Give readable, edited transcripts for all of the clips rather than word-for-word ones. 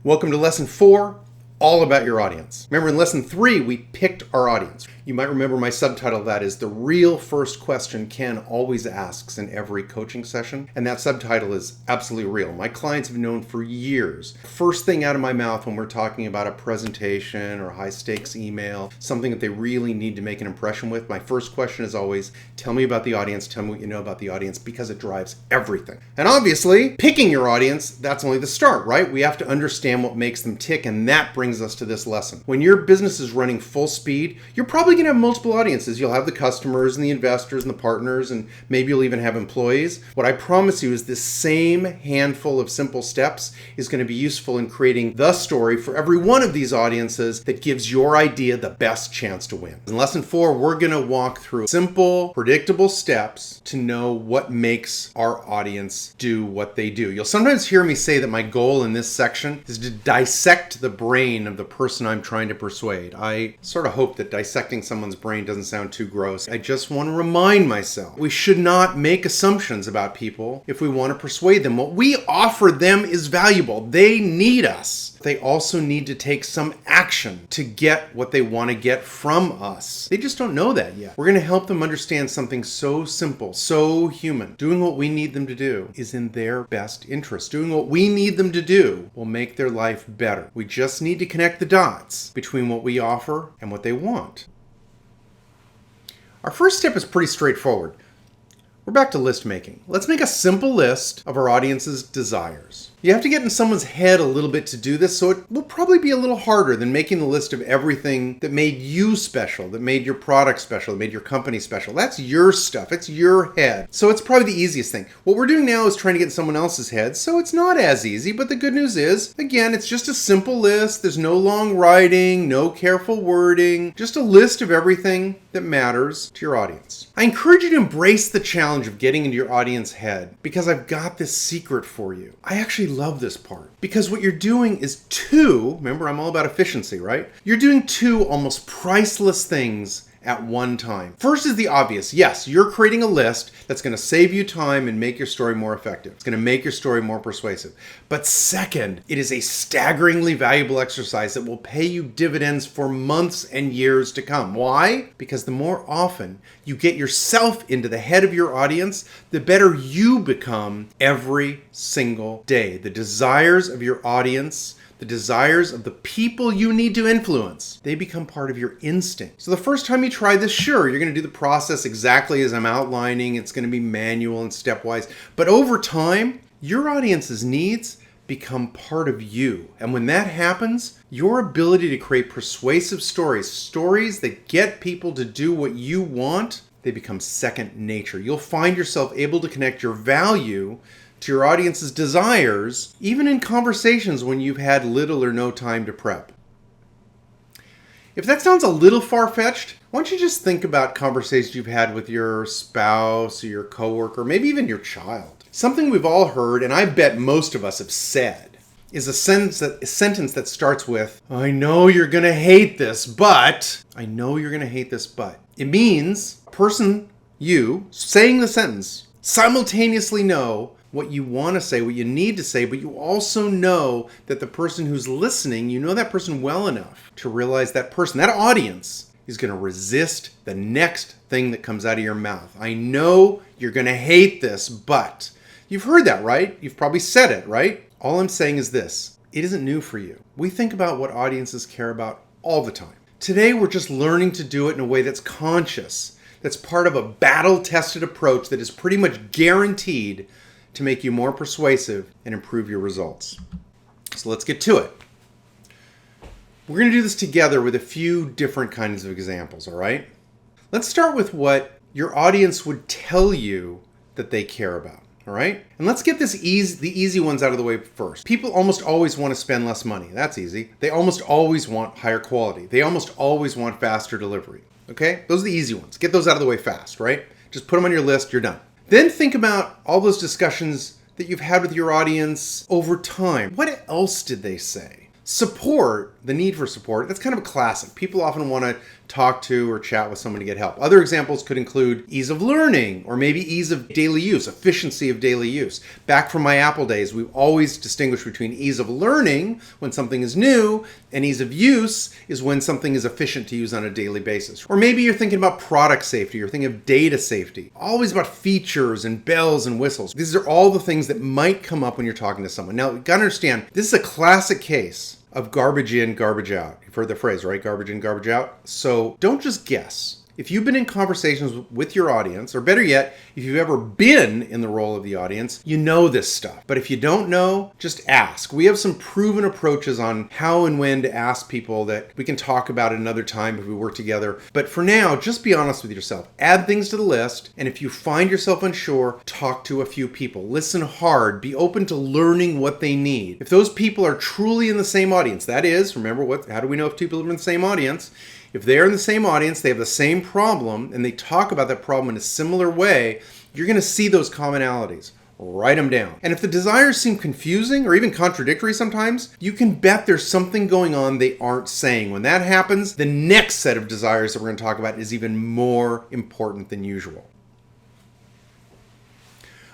Welcome to Lesson 4, all about your audience. Remember in Lesson 3, we picked our audience. You might remember my subtitle of that is The Real First Question Ken Always Asks in Every Coaching Session. And that subtitle is absolutely real. My clients have known for years. First thing out of my mouth when we're talking about a presentation or high stakes email, something that they really need to make an impression with, my first question is always, tell me about the audience, tell me what you know about the audience, because it drives everything. And obviously, picking your audience, that's only the start, right? We have to understand what makes them tick, and that brings us to this lesson. When your business is running full speed, you're probably going to have multiple audiences. You'll have the customers and the investors and the partners, and maybe you'll even have employees. What I promise you is this same handful of simple steps is going to be useful in creating the story for every one of these audiences that gives your idea the best chance to win. In Lesson 4, we're going to walk through simple, predictable steps to know what makes our audience do what they do. You'll sometimes hear me say that my goal in this section is to dissect the brain of the person I'm trying to persuade. I sort of hope that dissecting someone's brain doesn't sound too gross. I just want to remind myself we should not make assumptions about people if we want to persuade them. What we offer them is valuable. They need us. They also need to take some action to get what they want to get from us. They just don't know that yet. We're going to help them understand something so simple, so human. Doing what we need them to do is in their best interest. Doing what we need them to do will make their life better. We just need to connect the dots between what we offer and what they want. Our first step is pretty straightforward. We're back to list making. Let's make a simple list of our audience's desires. You have to get in someone's head a little bit to do this, so it will probably be a little harder than making the list of everything that made you special, that made your product special, that made your company special. That's your stuff. It's your head. So it's probably the easiest thing. What we're doing now is trying to get in someone else's head, so it's not as easy, but the good news is, again, it's just a simple list. There's no long writing, no careful wording, just a list of everything that matters to your audience. I encourage you to embrace the challenge of getting into your audience's head because I've got this secret for you. I actually love this part because what you're doing is remember I'm all about efficiency, right? You're doing two almost priceless things at one time. First is the obvious. Yes, you're creating a list that's going to save you time and make your story more effective. It's going to make your story more persuasive. But second, it is a staggeringly valuable exercise that will pay you dividends for months and years to come. Why? Because the more often you get yourself into the head of your audience, the better you become every single day. The desires of your audience, the desires of the people you need to influence, they become part of your instinct. So the first time you try this, sure, you're going to do the process exactly as I'm outlining. It's going to be manual and stepwise. But over time, your audience's needs become part of you. And when that happens, your ability to create persuasive stories that get people to do what you want, they become second nature. You'll find yourself able to connect your value to your audience's desires, even in conversations when you've had little or no time to prep. If that sounds a little far-fetched, why don't you just think about conversations you've had with your spouse or your coworker, maybe even your child. Something we've all heard, and I bet most of us have said, is a sentence that starts with, I know you're going to hate this, but. I know you're going to hate this, but. It means a person, you, saying the sentence, simultaneously know what you want to say, what you need to say, but you also know that the person who's listening, you know that person well enough to realize that person, that audience, is going to resist the next thing that comes out of your mouth. I know you're going to hate this, but. You've heard that, right? You've probably said it, right? All I'm saying is this. It isn't new for you. We think about what audiences care about all the time. Today, we're just learning to do it in a way that's conscious, that's part of a battle-tested approach that is pretty much guaranteed to make you more persuasive and improve your results. So let's get to it. We're going to do this together with a few different kinds of examples, all right? Let's start with what your audience would tell you that they care about, all right? And let's get the easy ones out of the way first. People almost always want to spend less money. That's easy. They almost always want higher quality. They almost always want faster delivery, okay? Those are the easy ones. Get those out of the way fast, right? Just put them on your list, you're done. Then think about all those discussions that you've had with your audience over time. What else did they say? Support, the need for support, that's kind of a classic. People often want to talk to or chat with someone to get help. Other examples could include ease of learning or maybe ease of daily use, efficiency of daily use. Back from my Apple days, we've always distinguished between ease of learning when something is new and ease of use is when something is efficient to use on a daily basis. Or maybe you're thinking about product safety, you're thinking of data safety, always about features and bells and whistles. These are all the things that might come up when you're talking to someone. Now, you gotta understand, this is a classic case of garbage in, garbage out. You've heard the phrase, right? Garbage in, garbage out. So don't just guess. If you've been in conversations with your audience, or better yet, if you've ever been in the role of the audience, you know this stuff. But if you don't know, just ask. We have some proven approaches on how and when to ask people that we can talk about at another time if we work together. But for now, just be honest with yourself. Add things to the list, and if you find yourself unsure, talk to a few people. Listen hard. Be open to learning what they need. If those people are truly in the same audience, that is, remember, how do we know if two people are in the same audience? If they're in the same audience, they have the same problem, and they talk about that problem in a similar way, you're going to see those commonalities. Write them down. And if the desires seem confusing or even contradictory sometimes, you can bet there's something going on they aren't saying. When that happens, the next set of desires that we're going to talk about is even more important than usual.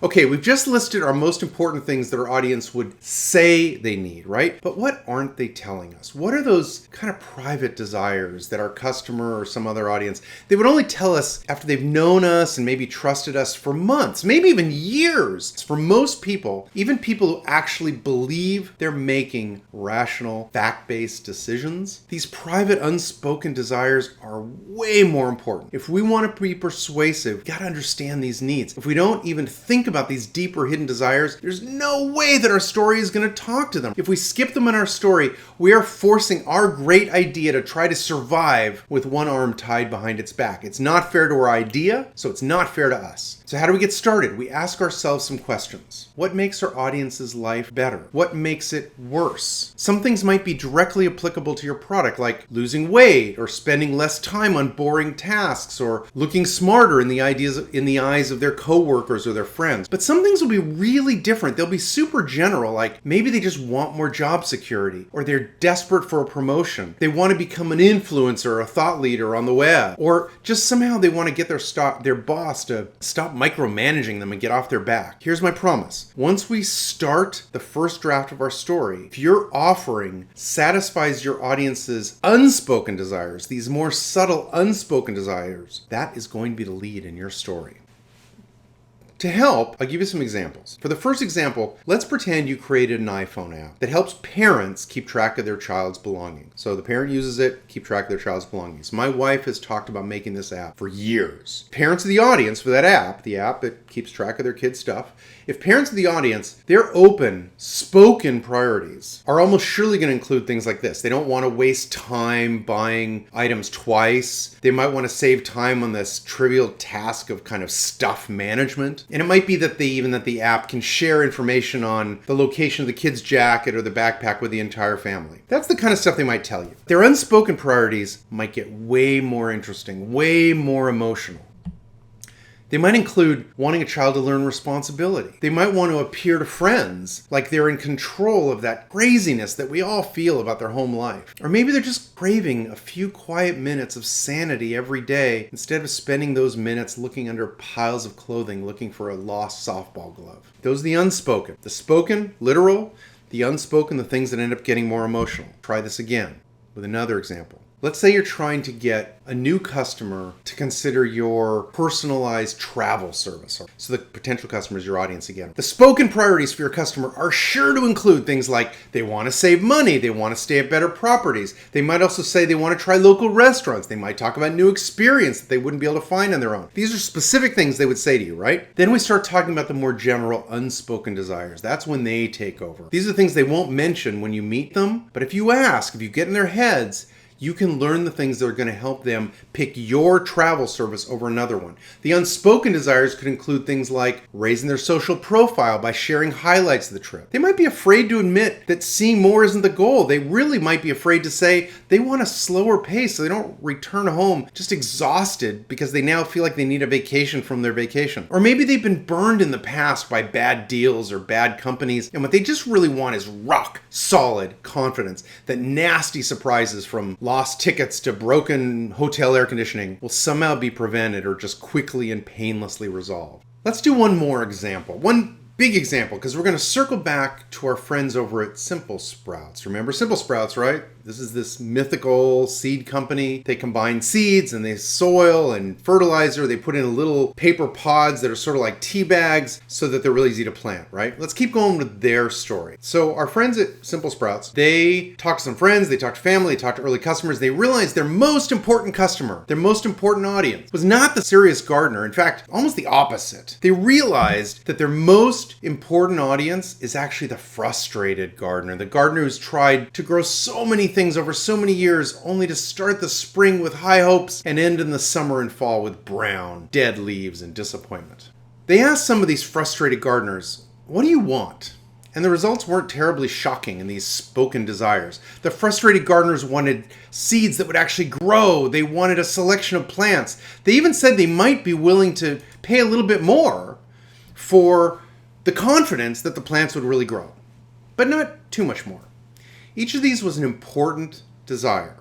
Okay, we've just listed our most important things that our audience would say they need, right? But what aren't they telling us? What are those kind of private desires that our customer or some other audience, they would only tell us after they've known us and maybe trusted us for months, maybe even years? For most people, even people who actually believe they're making rational, fact-based decisions, these private, unspoken desires are way more important. If we want to be persuasive, we've got to understand these needs. If we don't even think about these deeper hidden desires, there's no way that our story is going to talk to them. If we skip them in our story, we are forcing our great idea to try to survive with one arm tied behind its back. It's not fair to our idea, so it's not fair to us. So how do we get started? We ask ourselves some questions. What makes our audience's life better? What makes it worse? Some things might be directly applicable to your product, like losing weight or spending less time on boring tasks or looking smarter in the eyes of their coworkers or their friends. But some things will be really different. They'll be super general, like maybe they just want more job security, or they're desperate for a promotion. They want to become an influencer or a thought leader on the web, or just somehow they want to get their boss to stop micromanaging them and get off their back. Here's my promise. Once we start the first draft of our story, if your offering satisfies your audience's unspoken desires, these more subtle unspoken desires, that is going to be the lead in your story. To help, I'll give you some examples. For the first example, let's pretend you created an iPhone app that helps parents keep track of their child's belongings. So the parent uses it, keep track of their child's belongings. My wife has talked about making this app for years. Parents of the audience for that app, the app that keeps track of their kids' stuff, if parents of the audience, their open, spoken priorities are almost surely going to include things like this. They don't want to waste time buying items twice. They might want to save time on this trivial task of kind of stuff management. And it might be that the app can share information on the location of the kid's jacket or the backpack with the entire family. That's the kind of stuff they might tell you. Their unspoken priorities might get way more interesting, way more emotional. They might include wanting a child to learn responsibility. They might want to appear to friends like they're in control of that craziness that we all feel about their home life. Or maybe they're just craving a few quiet minutes of sanity every day instead of spending those minutes looking under piles of clothing looking for a lost softball glove. Those are the unspoken. The spoken, literal. The unspoken, the things that end up getting more emotional. Try this again with another example. Let's say you're trying to get a new customer to consider your personalized travel service. So the potential customer is your audience again. The spoken priorities for your customer are sure to include things like they want to save money, they want to stay at better properties. They might also say they want to try local restaurants. They might talk about new experience that they wouldn't be able to find on their own. These are specific things they would say to you, right? Then we start talking about the more general unspoken desires. That's when they take over. These are things they won't mention when you meet them, but if you ask, if you get in their heads, you can learn the things that are going to help them pick your travel service over another one. The unspoken desires could include things like raising their social profile by sharing highlights of the trip. They might be afraid to admit that seeing more isn't the goal. They really might be afraid to say they want a slower pace so they don't return home just exhausted because they now feel like they need a vacation from their vacation. Or maybe they've been burned in the past by bad deals or bad companies, and what they just really want is rock solid confidence that nasty surprises from lost tickets to broken hotel air conditioning will somehow be prevented or just quickly and painlessly resolved. Let's do one more example. One big example, because we're going to circle back to our friends over at Simple Sprouts. Remember Simple Sprouts, right? This is this mythical seed company. They combine seeds and they soil and fertilizer. They put in little paper pods that are sort of like tea bags so that they're really easy to plant, right? Let's keep going with their story. So our friends at Simple Sprouts, they talk to some friends, they talk to family, they talk to early customers. They realized their most important customer, their most important audience was not the serious gardener. In fact, almost the opposite. They realized that their most important audience is actually the frustrated gardener, the gardener who's tried to grow so many things over so many years only to start the spring with high hopes and end in the summer and fall with brown, dead leaves and disappointment. They asked some of these frustrated gardeners, "What do you want?" And the results weren't terribly shocking in these spoken desires. The frustrated gardeners wanted seeds that would actually grow. They wanted a selection of plants. They even said they might be willing to pay a little bit more for the confidence that the plants would really grow, but not too much more. Each of these was an important desire.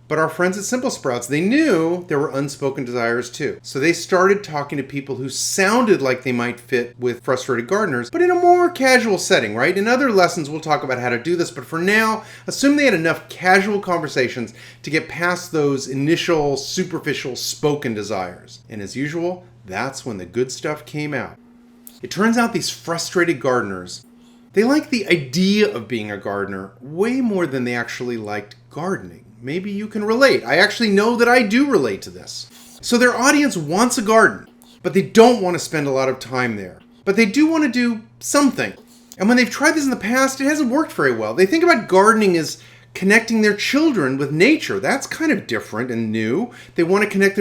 But our friends at Simple Sprouts, they knew there were unspoken desires too. So they started talking to people who sounded like they might fit with frustrated gardeners, but in a more casual setting, right? In other lessons, we'll talk about how to do this, but for now, assume they had enough casual conversations to get past those initial superficial spoken desires. And as usual, that's when the good stuff came out. It turns out these frustrated gardeners, they liked the idea of being a gardener way more than they actually liked gardening. Maybe you can relate. I actually know that I do relate to this. So their audience wants a garden, but they don't want to spend a lot of time there. But they do want to do something. And when they've tried this in the past, it hasn't worked very well. They think about gardening as connecting their children with nature. That's kind of different and new. They want to connect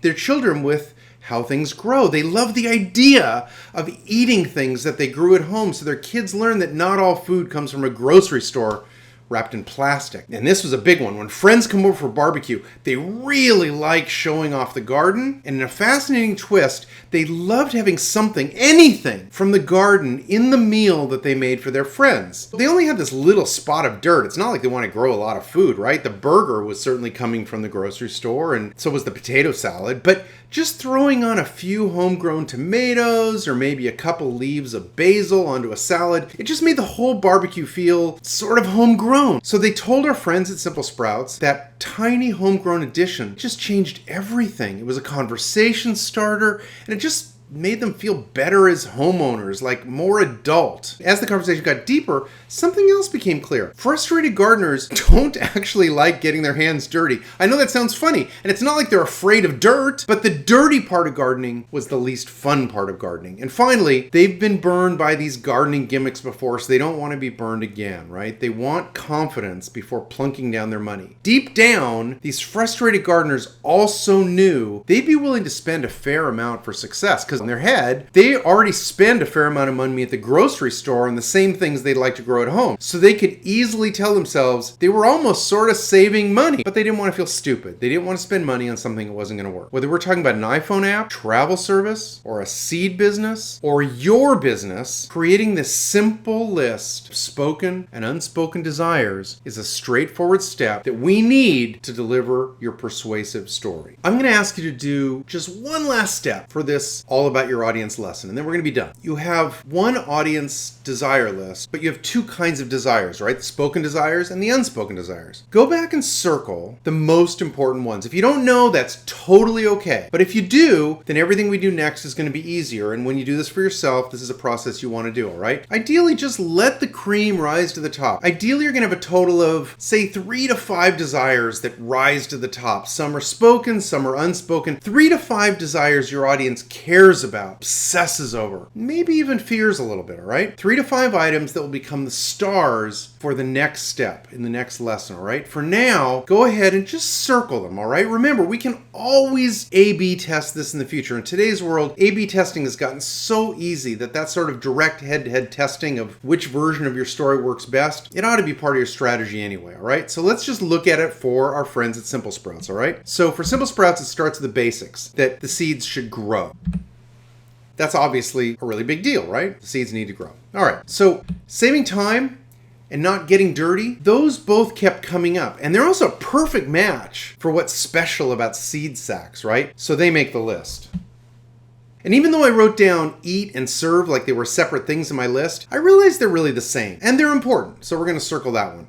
their children with how things grow. They love the idea of eating things that they grew at home so their kids learn that not all food comes from a grocery store wrapped in plastic. And this was a big one. When friends come over for barbecue, they really like showing off the garden. And in a fascinating twist, they loved having something, anything from the garden in the meal that they made for their friends. They only had this little spot of dirt. It's not like they want to grow a lot of food, right? The burger was certainly coming from the grocery store, and so was the potato salad. But just throwing on a few homegrown tomatoes or maybe a couple leaves of basil onto a salad, it just made the whole barbecue feel sort of homegrown. So they told our friends at Simple Sprouts that tiny homegrown addition just changed everything. It was a conversation starter, and it just made them feel better as homeowners, like more adult. As the conversation got deeper, something else became clear. Frustrated gardeners don't actually like getting their hands dirty. I know that sounds funny, and it's not like they're afraid of dirt, but the dirty part of gardening was the least fun part of gardening. And finally, they've been burned by these gardening gimmicks before, so they don't want to be burned again, right? They want confidence before plunking down their money. Deep down, these frustrated gardeners also knew they'd be willing to spend a fair amount for success, because in their head, they already spend a fair amount of money at the grocery store on the same things they'd like to grow at home. So they could easily tell themselves they were almost sort of saving money, but they didn't want to feel stupid. They didn't want to spend money on something that wasn't going to work. Whether we're talking about an iPhone app, travel service, or a seed business, or your business, creating this simple list of spoken and unspoken desires is a straightforward step that we need to deliver your persuasive story. I'm going to ask you to do just one last step for this all about your audience lesson, and then we're going to be done. You have one audience desire list, but you have two kinds of desires, right? The spoken desires and the unspoken desires. Go back and circle the most important ones. If you don't know, that's totally okay. But if you do, then everything we do next is going to be easier. And when you do this for yourself, this is a process you want to do, all right? Ideally, just let the cream rise to the top. Ideally, you're going to have a total of, say, 3 to 5 desires that rise to the top. Some are spoken, some are unspoken. 3 to 5 desires your audience cares cares about, obsesses over, maybe even fears a little bit, all right? 3 to 5 items that will become the stars for the next step in the next lesson, all right? For now, go ahead and just circle them, all right? Remember, we can always A-B test this in the future. In today's world, A-B testing has gotten so easy that sort of direct head-to-head testing of which version of your story works best, it ought to be part of your strategy anyway, all right? So let's just look at it for our friends at Simple Sprouts, all right? So for Simple Sprouts, it starts with the basics, that the seeds should grow. That's obviously a really big deal, right? The seeds need to grow. All right, so saving time and not getting dirty, those both kept coming up. And they're also a perfect match for what's special about seed sacks, right? So they make the list. And even though I wrote down eat and serve like they were separate things in my list, I realized they're really the same. And they're important, so we're going to circle that one.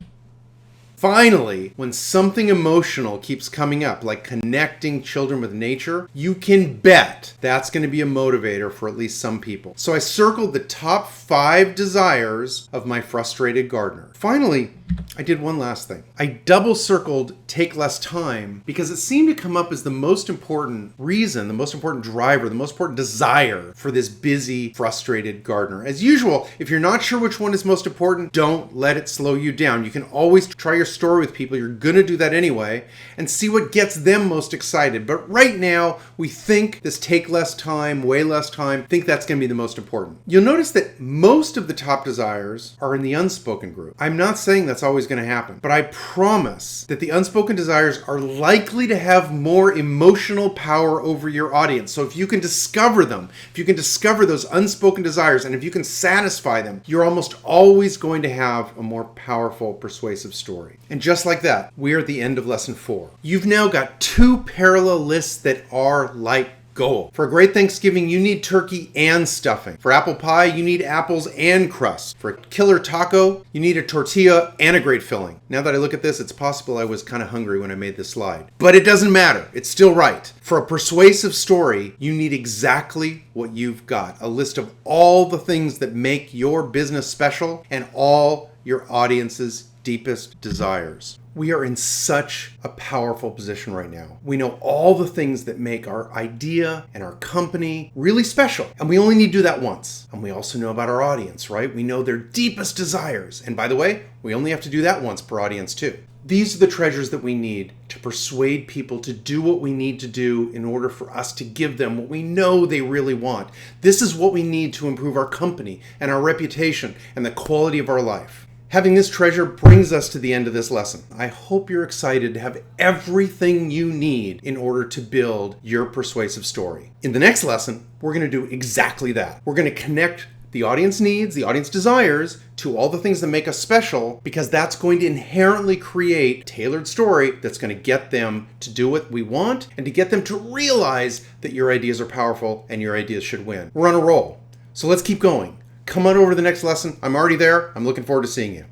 Finally, when something emotional keeps coming up, like connecting children with nature, you can bet that's going to be a motivator for at least some people. So I circled the top 5 desires of my frustrated gardener. Finally, I did one last thing. I double circled take less time because it seemed to come up as the most important reason, the most important driver, the most important desire for this busy, frustrated gardener. As usual, if you're not sure which one is most important, don't let it slow you down. You can always try your story with people. You're going to do that anyway and see what gets them most excited. But right now, we think this take less time, way less time, think that's going to be the most important. You'll notice that most of the top desires are in the unspoken group. I'm not saying that's always going to happen, but I promise that the unspoken desires are likely to have more emotional power over your audience. So if you can discover them, if you can discover those unspoken desires, and if you can satisfy them, you're almost always going to have a more powerful, persuasive story. And just like that, we are at the end of lesson 4. You've now got 2 parallel lists that are like gold. For a great Thanksgiving, you need turkey and stuffing. For apple pie, you need apples and crust. For a killer taco, you need a tortilla and a great filling. Now that I look at this, it's possible I was kind of hungry when I made this slide. But it doesn't matter. It's still right. For a persuasive story, you need exactly what you've got. A list of all the things that make your business special and all your audience's deepest desires. We are in such a powerful position right now. We know all the things that make our idea and our company really special. And we only need to do that once. And we also know about our audience, right? We know their deepest desires. And by the way, we only have to do that once per audience too. These are the treasures that we need to persuade people to do what we need to do in order for us to give them what we know they really want. This is what we need to improve our company and our reputation and the quality of our life. Having this treasure brings us to the end of this lesson. I hope you're excited to have everything you need in order to build your persuasive story. In the next lesson, we're going to do exactly that. We're going to connect the audience needs, the audience desires, to all the things that make us special, because that's going to inherently create a tailored story that's going to get them to do what we want and to get them to realize that your ideas are powerful and your ideas should win. We're on a roll. So let's keep going. Come on over to the next lesson. I'm already there. I'm looking forward to seeing you.